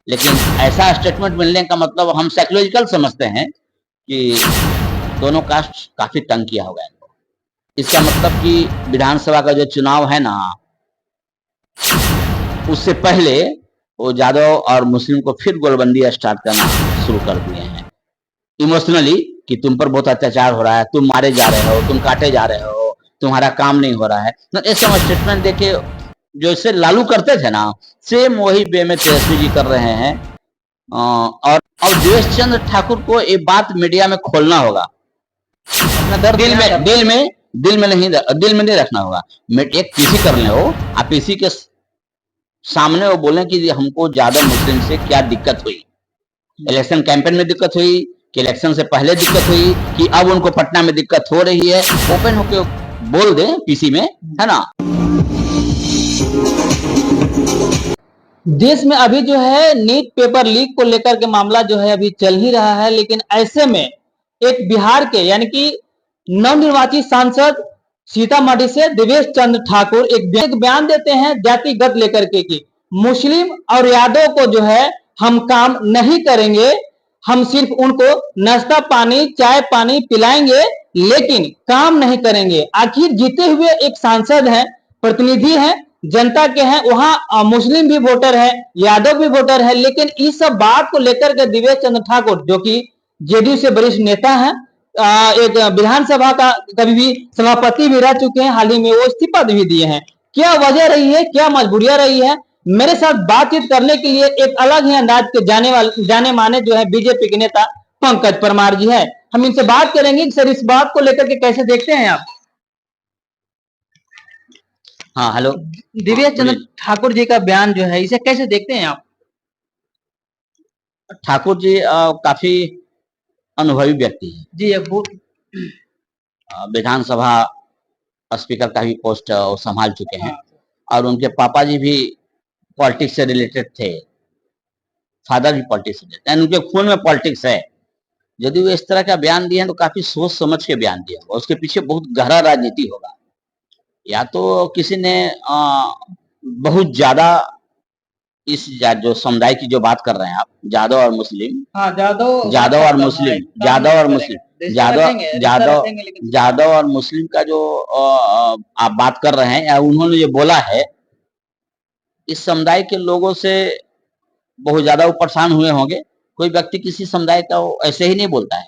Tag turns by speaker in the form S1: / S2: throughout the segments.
S1: लेकिन ऐसा स्टेटमेंट मिलने का मतलब हम साइकोलॉजिकल समझते हैं कि दोनों कास्ट काफी तंग किया होगा इनको। इसका मतलब कि विधानसभा का जो चुनाव है ना, उससे पहले वो यादव और मुस्लिम को फिर गोलबंदी स्टार्ट करना शुरू कर दिए हैं इमोशनली, कि तुम पर बहुत अत्याचार हो रहा है, तुम मारे जा रहे हो, तुम काटे जा रहे हो, तुम्हारा काम नहीं हो रहा है। तो ऐसा स्टेटमेंट देके जो इससे लालू करते थे ना, सेम वही वे में तेजस्वी जी कर रहे हैं। और देवेश चंद्र ठाकुर को ये बात मीडिया में खोलना होगा, अपना दर्द दिल में नहीं रखना होगा। एक पीसी कर ले हो, आप पीसी के सामने वो बोले कि हमको ज्यादा मुस्लिम से क्या दिक्कत हुई, इलेक्शन कैंपेन में दिक्कत हुई कि इलेक्शन से पहले दिक्कत हुई कि अब उनको पटना में दिक्कत हो रही है, ओपन होके बोल दे पीसी में, है ना।
S2: देश में अभी जो है नीट पेपर लीक को लेकर के मामला जो है अभी चल ही रहा है, लेकिन ऐसे में एक बिहार के यानी कि नवनिर्वाचित सांसद सीतामढ़ी से देवेश चंद्र ठाकुर एक बयान देते हैं जातिगत लेकर के कि मुस्लिम और यादव को जो है हम काम नहीं करेंगे, हम सिर्फ उनको नाश्ता पानी चाय पानी पिलाएंगे लेकिन काम नहीं करेंगे। आखिर जीते हुए एक सांसद हैं, प्रतिनिधि हैं, जनता के हैं, वहां मुस्लिम भी वोटर है, यादव भी वोटर है, लेकिन इस सब बात को लेकर के देवेश चंद्र ठाकुर जो कि जेडीयू से वरिष्ठ नेता है, एक विधानसभा का कभी भी सभापति भी रह चुके हैं, हाल ही में वो इस्तीफा भी दिए हैं। क्या वजह रही है, क्या मजबूरियां रही है, मेरे साथ बातचीत करने के लिए एक अलग ही अंदाज के जाने माने जो है बीजेपी के नेता पंकज परमार जी है। हम इनसे बात करेंगे कि सर इस बात को लेकर के कैसे देखते हैं आप।
S1: हाँ हेलो।
S2: देवेश चंद्र ठाकुर जी का बयान जो है इसे कैसे देखते हैं आप।
S1: ठाकुर जी काफी अनुभवी व्यक्ति है
S2: जी,
S1: विधानसभा स्पीकर का भी पोस्ट संभाल चुके हैं, और उनके पापा जी भी पॉलिटिक्स से रिलेटेड थे, फादर भी पॉलिटिक्स से रिलेटेड, उनके खून में पॉलिटिक्स है। यदि वो इस तरह का बयान दिए हैं तो काफी सोच समझ के बयान दिया होगा, उसके पीछे बहुत गहरा राजनीति होगा। या तो किसी ने बहुत ज्यादा इस जो समुदाय की जो बात कर रहे हैं आप, यादव और मुस्लिम, यादव और मुस्लिम, यादव और मुस्लिम का जो आप बात कर रहे हैं या उन्होंने जो बोला है, इस समुदाय के लोगों से बहुत ज्यादा वो परेशान हुए होंगे। कोई व्यक्ति किसी समुदाय का ऐसे ही नहीं बोलता है,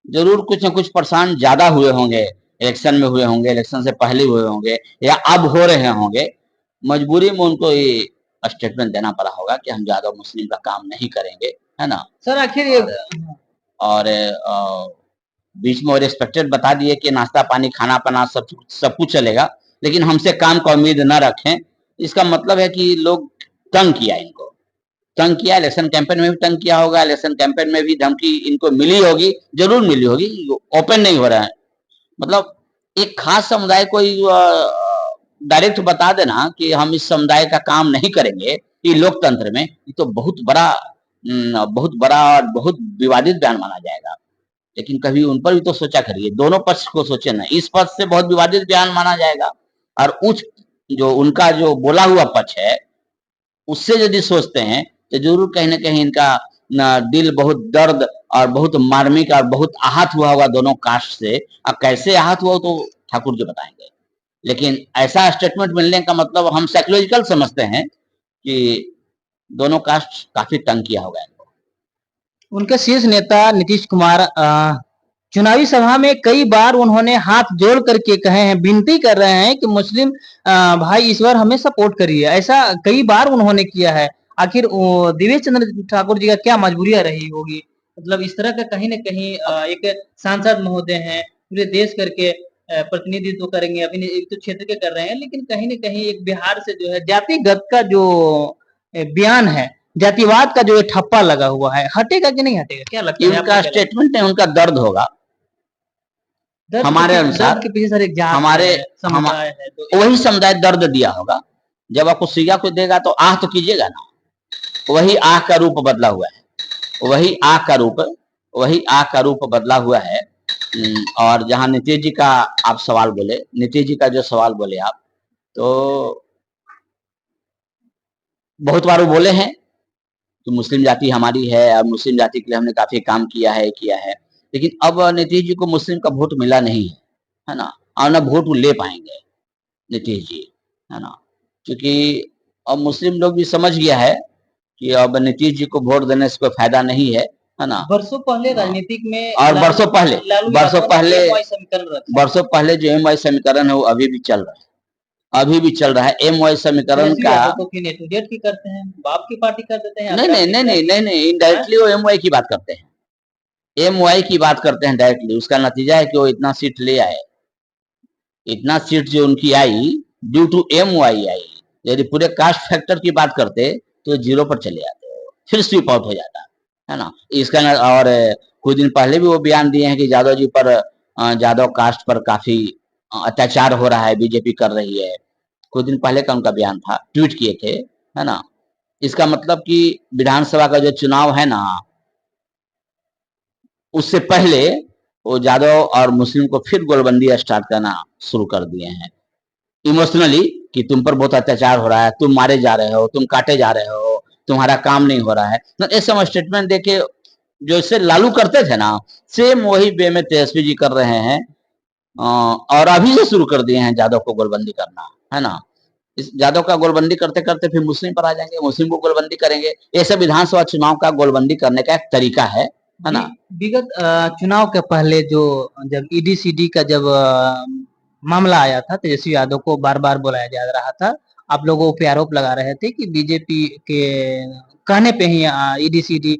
S1: जरूर कुछ न कुछ परेशान ज्यादा हुए होंगे, इलेक्शन में हुए होंगे, इलेक्शन से पहले हुए होंगे, या अब हो रहे होंगे। मजबूरी में उनको ये स्टेटमेंट देना पड़ा होगा कि हम यादव मुस्लिम का काम नहीं करेंगे, है ना
S2: सर। आखिर ये
S1: और बीच में रिस्पेक्टेड बता दिए कि नाश्ता पानी खाना पना सब कुछ चलेगा, लेकिन हमसे काम का उम्मीद न रखें। इसका मतलब है कि लोग तंग किया, इनको तंग किया, इलेक्शन कैंपेन में भी तंग किया होगा, इलेक्शन कैंपेन में भी धमकी इनको मिली होगी, जरूर मिली होगी, ओपन नहीं हो रहा है। मतलब एक खास समुदाय को डायरेक्ट बता देना कि हम इस समुदाय का काम नहीं करेंगे, ये लोकतंत्र में ये तो बहुत बड़ा और बहुत विवादित बयान माना जाएगा। लेकिन कभी उन पर भी तो सोचा करिए, दोनों पक्ष को सोचे ना। इस पक्ष से बहुत विवादित बयान माना जाएगा, और उच्च जो उनका जो बोला हुआ पक्ष है उससे यदि सोचते हैं तो जरूर कहीं ना कहीं इनका दिल बहुत दर्द और बहुत मार्मिक और बहुत आहत हुआ होगा दोनों कास्ट से। और कैसे आहत हुआ तो ठाकुर जी बताएंगे, लेकिन ऐसा स्टेटमेंट मिलने का मतलब हम साइकोलॉजिकल समझते हैं कि दोनों कास्ट काफी तंग किया होगा इनको।
S2: उनके शीर्ष नेता नीतीश कुमार चुनावी सभा में कई बार उन्होंने हाथ जोड़ करके कहे हैं, विनती कर रहे हैं कि मुस्लिम भाई इस बार हमें सपोर्ट करिए, ऐसा कई बार उन्होंने किया है। आखिर देवेश चंद्र ठाकुर जी का क्या मजबूरियां रही होगी, मतलब इस तरह का कहीं ना कहीं एक सांसद महोदय हैं, पूरे देश करके प्रतिनिधित्व करेंगे, अभी एक तो क्षेत्र के कर रहे हैं, लेकिन कहीं ना कहीं एक बिहार से जो है जातिगत का जो बयान है, जातिवाद का जो ये ठप्पा लगा हुआ है, हटेगा कि नहीं हटेगा, क्या लगता है?
S1: उनका स्टेटमेंट है, उनका दर्द होगा हमारे अनुसार।
S2: के पीछे सर एक जात
S1: हमारे
S2: समुदाय है, तो
S1: वही समुदाय दर्द दिया होगा। जब आपको सिया को देगा तो आह तो कीजिएगा ना, वही आह का रूप बदला हुआ है, वही आह का रूप बदला हुआ है। और जहां नीतीश जी का आप सवाल बोले, नीतीश जी का जो सवाल बोले आप, तो बहुत बार वो बोले हैं कि मुस्लिम जाति हमारी है और मुस्लिम जाति के लिए हमने काफी काम किया है। लेकिन अब नीतीश जी को मुस्लिम का वोट मिला नहीं है ना, और ना वोट वो ले पाएंगे नीतीश जी, है ना, क्योंकि अब मुस्लिम लोग भी समझ गया है कि अब नीतीश जी को वोट देने से कोई फायदा नहीं है ना।
S2: वर्षों पहले राजनीतिक में
S1: और
S2: वर्षों पहले
S1: जो एम वाई समीकरण है वो अभी भी चल रहा है। एम वाई समीकरण का
S2: की करते हैं, बाप की पार्टी कर देते हैं।
S1: नहीं, इनडायरेक्टली वो एम वाई की बात करते हैं, डायरेक्टली। उसका नतीजा है कि वो इतना सीट ले आए, इतना सीट जो उनकी आई ड्यू टू एम वाई आई। यदि पूरे कास्ट फैक्टर की बात करते तो 0 पर चले जाते, फिर स्वीप आउट हो जाता, है ना। इसका और कुछ दिन पहले भी वो बयान दिए हैं कि यादव जी पर, यादव कास्ट पर काफी अत्याचार हो रहा है, बीजेपी कर रही है। कुछ दिन पहले का उनका बयान था, ट्वीट किए थे, है ना। इसका मतलब कि विधानसभा का जो चुनाव है ना, उससे पहले वो यादव और मुस्लिम को फिर गोलबंदी स्टार्ट करना शुरू कर दिए हैं इमोशनली, कि तुम पर बहुत अत्याचार हो रहा है, तुम मारे जा रहे हो, तुम काटे जा रहे हो, तुम्हारा काम नहीं हो रहा है। ऐसे स्टेटमेंट देके जो इससे लालू करते थे ना, सेम वही वे में तेजस्वी जी कर रहे हैं। और अभी से शुरू कर दिए हैं यादव को गोलबंदी करना, है ना। इस यादव का गोलबंदी करते करते फिर मुस्लिम पर आ जाएंगे, मुस्लिम को गोलबंदी करेंगे। ये सब विधानसभा चुनाव का गोलबंदी करने का एक तरीका है ना।
S2: विगत चुनाव के पहले जो जब ईडी-सीडी का जब मामला आया था, तेजस्वी यादव को बार-बार बुलाया जा रहा था। आप लोगों पे आरोप लगा रहे थे कि बीजेपी के कहने पे ही ईडी-सीडी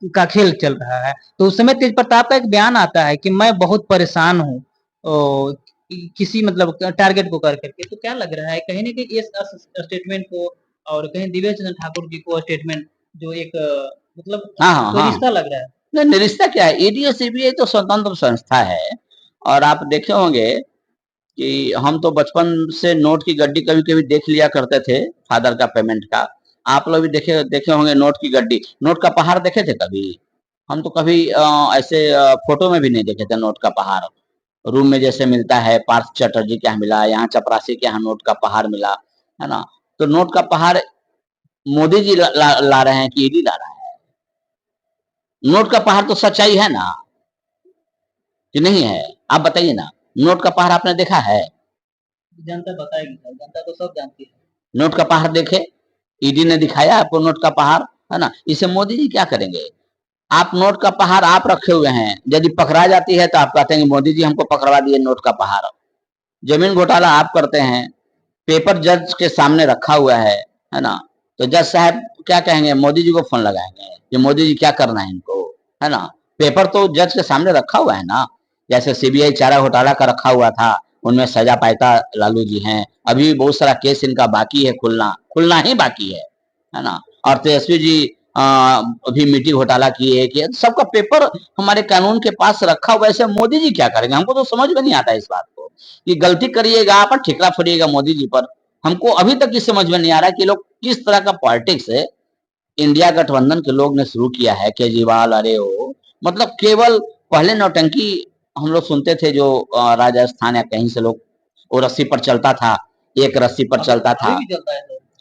S2: का खेल चल रहा है। तो उस समय तेज प्रताप का एक बयान आता है कि मैं बहुत परेशान हूँ किसी मतलब टारगेट को कर करके। तो क्या लग रहा है कहीं न कहीं इस स्टेटमेंट को और कहीं दिव्य चंद्र ठाकुर जी को स्टेटमेंट जो एक मतलब कोई रिश्ता लग रहा है?
S1: नहीं, रिश्ता क्या है, ईडी और सीबीआई तो स्वतंत्र संस्था है। और आप देखे होंगे कि हम तो बचपन से नोट की गड्डी कभी-कभी देख लिया करते थे, फादर का पेमेंट का। आप लोग भी देखे देखे होंगे नोट की गड्डी, नोट का पहाड़ देखे थे कभी? हम तो कभी ऐसे फोटो में भी नहीं देखे थे नोट का पहाड़। रूम में जैसे मिलता है, पार्थ चटर्जी के यहाँ मिला, यहाँ चपरासी के यहाँ नोट का पहाड़ मिला, है ना। तो नोट का पहाड़ मोदी जी ला रहे हैं कि ईडी ला रहा है? नोट का पहाड़ तो सच्चाई है ना, कि नहीं है? आप बताइए ना, नोट का पहाड़ आपने देखा है?
S2: जनता बताएगी, जनता तो सब जानती है।
S1: नोट का पहाड़ देखे, ईडी ने दिखाया आपको नोट का पहाड़, है ना। इसे मोदी जी क्या करेंगे? आप नोट का पहाड़ आप रखे हुए हैं, यदि पकड़ा जाती है तो आप कहते हैं मोदी जी हमको पकड़वा दिए नोट का पहाड़। जमीन घोटाला आप करते हैं, पेपर जज के सामने रखा हुआ है ना। तो जज साहब क्या कहेंगे? मोदी जी को फोन लगाएंगे कि मोदी जी क्या करना है इनको, है ना। पेपर तो जज के सामने रखा हुआ है ना। जैसे सीबीआई चारा घोटाला का रखा हुआ था, उनमें सजा पायता लालू जी हैं। अभी बहुत सारा केस इनका बाकी है, खुलना ही बाकी है ना। और तेजस्वी जी अभी मिट्टी घोटाला किए कि सबका पेपर हमारे कानून के पास रखा हुआ है। ऐसे मोदी जी क्या करेंगे? हमको तो समझ में नहीं आता इस बात को कि गलती करिएगा आप और ठिकरा फोड़िएगा मोदी जी पर। हमको अभी तक ये समझ में नहीं आ रहा कि लोग किस तरह का पॉलिटिक्स है इंडिया गठबंधन के लोग ने शुरू किया है। केजरीवाल, अरे वो मतलब केवल पहले नौटंकी हम लोग सुनते थे, जो राजस्थान या कहीं से लोग, वो रस्सी पर चलता था, एक रस्सी पर चलता था,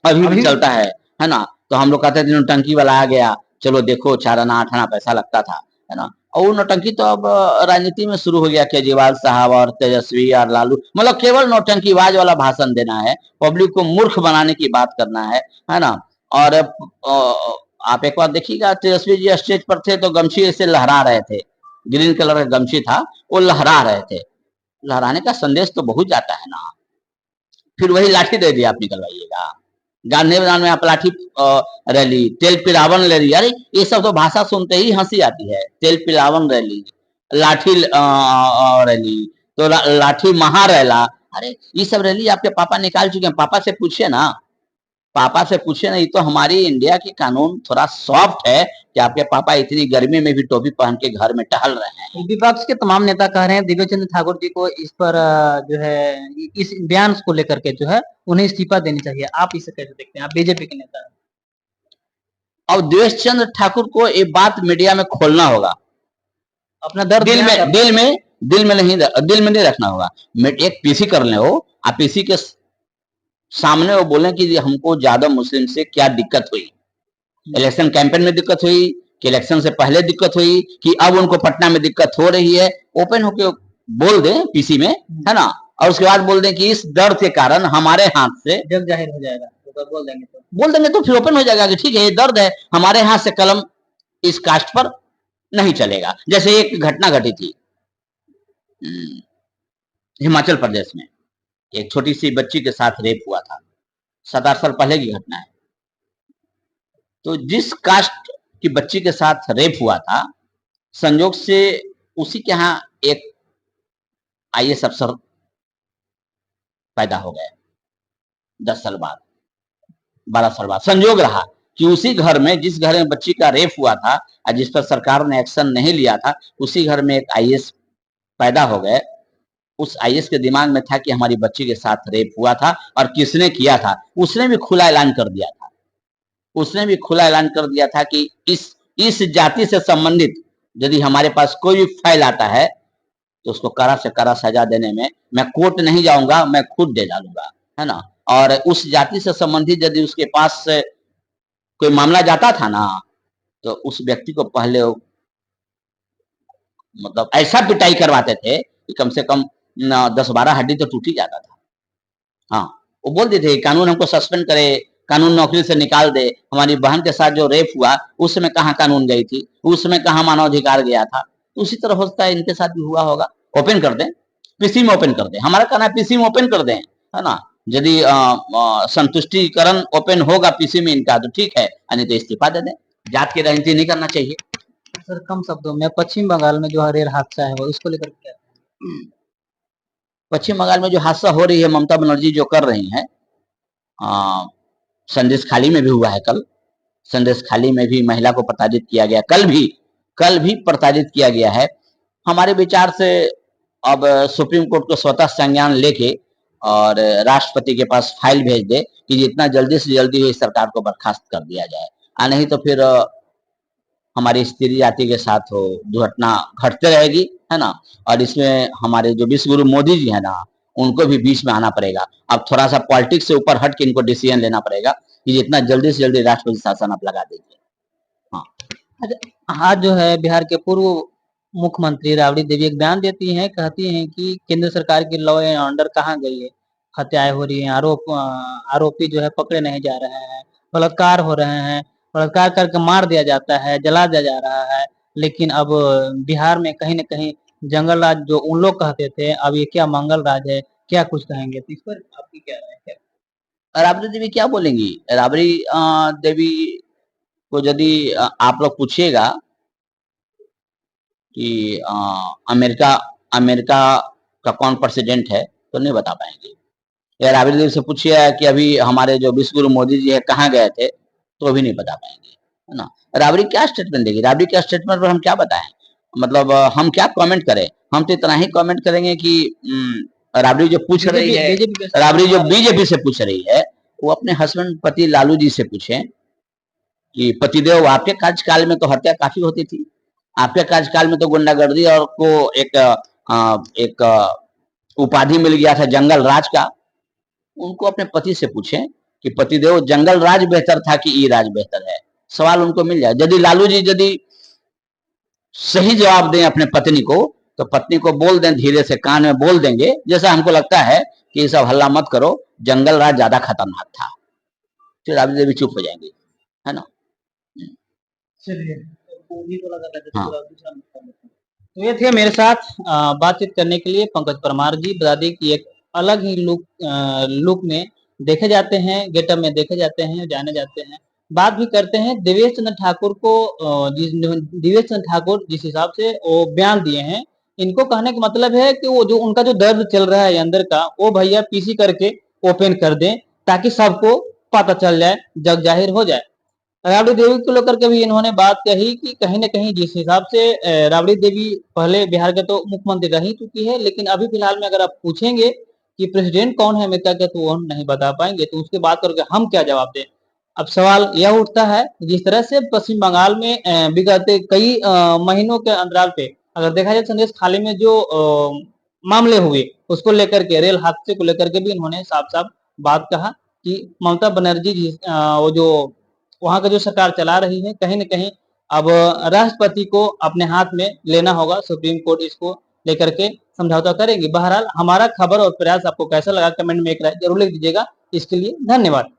S1: अभी भी चलता है ना। तो हम लोग कहते थे नौटंकी वाला आ गया, चलो देखो 4 आना 8 आना पैसा लगता था, है ना। और वो नौटंकी तो अब राजनीति में शुरू हो गया। केजरीवाल साहब और तेजस्वी और लालू, मतलब केवल नौटंकीबाज वाला भाषण देना है, पब्लिक को मूर्ख बनाने की बात करना है ना। और आप एक बार देखिएगा, तेजस्वी जी स्टेज पर थे तो गमछी ऐसे लहरा रहे थे, ग्रीन कलर का गमछी था, वो लहरा रहे थे। लहराने का संदेश तो बहुत जाता है ना। फिर वही लाठी दे दिया, आप निकलवाइएगा। गांधी मैदान में आप लाठी रैली, तेल पिलावन रैली, अरे ये सब तो भाषा सुनते ही हंसी आती है। तेल पिलावन रैली, लाठी रैली, तो लाठी महारैला, अरे ये सब रैली आपके पापा निकाल चुके हैं। पापा से पूछिए ना, पापा से पूछे नहीं तो हमारी इंडिया की कानून थोड़ा सॉफ्ट है कि आपके पापा इतनी गर्मी में भी टोपी पहन के घर में टहल रहे हैं।
S2: विपक्ष के तमाम नेता कह रहे हैं दिव्य चंद्र ठाकुर जी को इस पर जो है इस बयान को लेकर के जो है उन्हें इस्तीफा देनी चाहिए। आप इसे कैसे देखते हैं? आप बीजेपी के नेता हैं।
S1: और दिव्य चंद्र ठाकुर को ये बात मीडिया में खोलना होगा,
S2: अपना दर्द
S1: दिल में नहीं रखना होगा। एक पीसी कर ले हो, आप पीसी के सामने वो बोले कि हमको ज्यादा मुस्लिम से क्या दिक्कत हुई, इलेक्शन कैंपेन में दिक्कत हुई कि इलेक्शन से पहले दिक्कत हुई कि अब उनको पटना में दिक्कत हो रही है, ओपन होके बोल दें पीसी में, है ना, और उसके बाद बोल दें कि इस डर के कारण हमारे हाथ से
S2: जग जाहिर हो जाएगा, तो
S1: बोल देंगे तो फिर ओपन हो जाएगा कि ठीक है ये दर्द है, हमारे हाथ से कलम इस कास्ट पर नहीं चलेगा। जैसे एक घटना घटी थी हिमाचल प्रदेश में, एक छोटी सी बच्ची के साथ रेप हुआ था, 7-8 साल पहले की घटना है। तो जिस कास्ट की बच्ची के साथ रेप हुआ था, संयोग से उसी के यहाँ एक आईएएस अफसर पैदा हो गए 10 साल बाद, 12 साल बाद। संयोग रहा कि उसी घर में, जिस घर में बच्ची का रेप हुआ था और जिस पर सरकार ने एक्शन नहीं लिया था, उसी घर में एक आईएएस पैदा हो गए। उस आईएएस के दिमाग में था कि हमारी बच्ची के साथ रेप हुआ था और किसने किया था, उसने भी खुला ऐलान कर दिया था। उसने भी खुला ऐलान कर दिया था कि इस जाति से संबंधित यदि हमारे पास कोई भी फाइल आता है तो उसको कड़ा से कड़ा सजा देने में मैं कोर्ट नहीं जाऊंगा, मैं खुद दे डालूंगा, है ना। और उस जाति से संबंधित यदि उसके पास कोई मामला जाता था ना, तो उस व्यक्ति को पहले मतलब ऐसा पिटाई करवाते थे कि कम से कम 10-12 हड्डी तो टूट ही जाता था। हाँ, वो बोलते थे कानून हमको सस्पेंड करे, कानून नौकरी से निकाल दे। हमारी बहन के साथ जो रेप हुआ उस समय कहाँ कानून गई थी, उस समय कहाँ मानवाधिकार गया था। तो उसी तरह हो सकता है इनके साथ भी हुआ होगा। ओपन कर दें, पीसी में ओपन कर दें, हमारा कहना है पीसी में ओपन कर दें, है ना। यदि संतुष्टिकरण ओपन होगा पीसी में इनका तो ठीक है, नहीं तो इस्तीफा दे दें। जात की राजनीति नहीं करना चाहिए।
S2: सर कम शब्दों में पश्चिम बंगाल में जो रेल हादसा है वो इसको लेकर क्या?
S1: पश्चिम बंगाल में जो हादसा हो रही है, ममता बनर्जी जो कर रही हैं, संदेश खाली में भी हुआ है कल। संदेश खाली में भी महिला को प्रताड़ित किया गया, कल भी प्रताड़ित किया गया है। हमारे विचार से अब सुप्रीम कोर्ट को स्वतः संज्ञान लेके और राष्ट्रपति के पास फाइल भेज दे कि जितना जल्दी से जल्दी इस सरकार को बर्खास्त कर दिया जाए, नहीं तो फिर हमारी स्त्री जाति के साथ हो दुर्घटना घटते रहेगी, है ना। और इसमें हमारे जो विश्व गुरु मोदी जी है ना, उनको भी बीच में आना पड़ेगा। अब थोड़ा सा पॉलिटिक्स से ऊपर हट के इनको डिसीजन लेना पड़ेगा कि जितना जल्दी से जल्दी राष्ट्रपति शासन आप लगा दीजिए। हाँ,
S2: अच्छा, आज जो है बिहार के पूर्व मुख्यमंत्री राबड़ी देवी एक बयान देती हैं, कहती हैं कि केंद्र सरकार की लॉ एंड ऑर्डर कहाँ गई है, हत्याएं हो रही हैं, आरोपी जो है पकड़े नहीं जा रहे हैं, बलात्कार हो रहे हैं, बलात्कार करके मार दिया जाता है, जला दिया जा रहा है। लेकिन अब बिहार में कहीं न कहीं जंगल राज जो उन लोग कहते थे, अब ये क्या मंगल राज है, क्या कुछ कहेंगे? तो इस पर आपकी क्या राय है?
S1: राबड़ी देवी क्या बोलेंगी? राबड़ी देवी को यदि आप लोग पूछिएगा कि अमेरिका अमेरिका का कौन प्रेसिडेंट है तो नहीं बता पाएंगे। या राबड़ी देवी से पूछिए कि अभी हमारे जो विश्व गुरु मोदी जी है कहाँ गए थे, तो भी नहीं बता पाएंगे, है ना। राबड़ी क्या स्टेटमेंट देगी? राबड़ी के स्टेटमेंट पर हम क्या बताएं? मतलब हम क्या कमेंट करें? हम तो इतना ही कमेंट करेंगे कि राबड़ी जो पूछ रही है, राबड़ी जो बीजेपी से पूछ रही है, वो अपने हस्बैंड पति लालू जी से पूछें कि पतिदेव आपके कार्यकाल में तो हत्या काफी होती थी, आपके कार्यकाल में तो गुंडागर्दी और को एक उपाधि मिल गया था जंगल राज का। उनको अपने पति से पूछें कि पतिदेव जंगल राज बेहतर था कि ई राज बेहतर है। सवाल उनको मिल जाए। यदि लालू जी यदि सही जवाब दें अपने पत्नी को, तो पत्नी को बोल दें, धीरे से कान में बोल देंगे, जैसा हमको लगता है कि ये सब हल्ला मत करो, जंगल राज ज्यादा खतरनाक था, फिर राबड़ी देवी चुप हो जाएंगी, है ना।
S2: चलिए,
S1: हाँ,
S2: तो ये थे मेरे साथ बातचीत करने के लिए पंकज परमार जी। बता दें कि एक अलग ही लुक में देखे जाते हैं, गेटअप में देखे जाते हैं, जाने जाते हैं। बात भी करते हैं देवेश चंद्र ठाकुर को, देवेश चंद्र ठाकुर जिस हिसाब से वो बयान दिए हैं, इनको कहने का मतलब है कि वो जो उनका जो दर्द चल रहा है अंदर का, वो भैया पीसी करके ओपन कर दें ताकि सबको पता चल जाए, जग जाहिर हो जाए। राबड़ी देवी को लेकर के भी इन्होंने बात कही कि कहीं न कहीं जिस हिसाब से राबड़ी देवी पहले बिहार के तो मुख्यमंत्री रह ही चुकी है, लेकिन अभी फिलहाल में अगर आप पूछेंगे कि प्रेसिडेंट कौन है अमेरिका के, तो वो हम नहीं बता पाएंगे। तो उसके बात करके हम क्या जवाब दें? अब सवाल यह उठता है, जिस तरह से पश्चिम बंगाल में विगत कई महीनों के अंतराल पे अगर देखा जाए संदेश खाली में जो मामले हुए उसको लेकर के, रेल हादसे को लेकर के भी इन्होंने साफ-साफ बात कहा कि ममता बनर्जी वो जो वहाँ का जो सरकार चला रही है, कहीं न कहीं अब राष्ट्रपति को अपने हाथ में लेना होगा, सुप्रीम कोर्ट इसको लेकर के समझौता करेगी। बहरहाल हमारा खबर और प्रयास आपको कैसा लगा कमेंट में एक राय ज़रूर लिख दीजिएगा। इसके लिए धन्यवाद।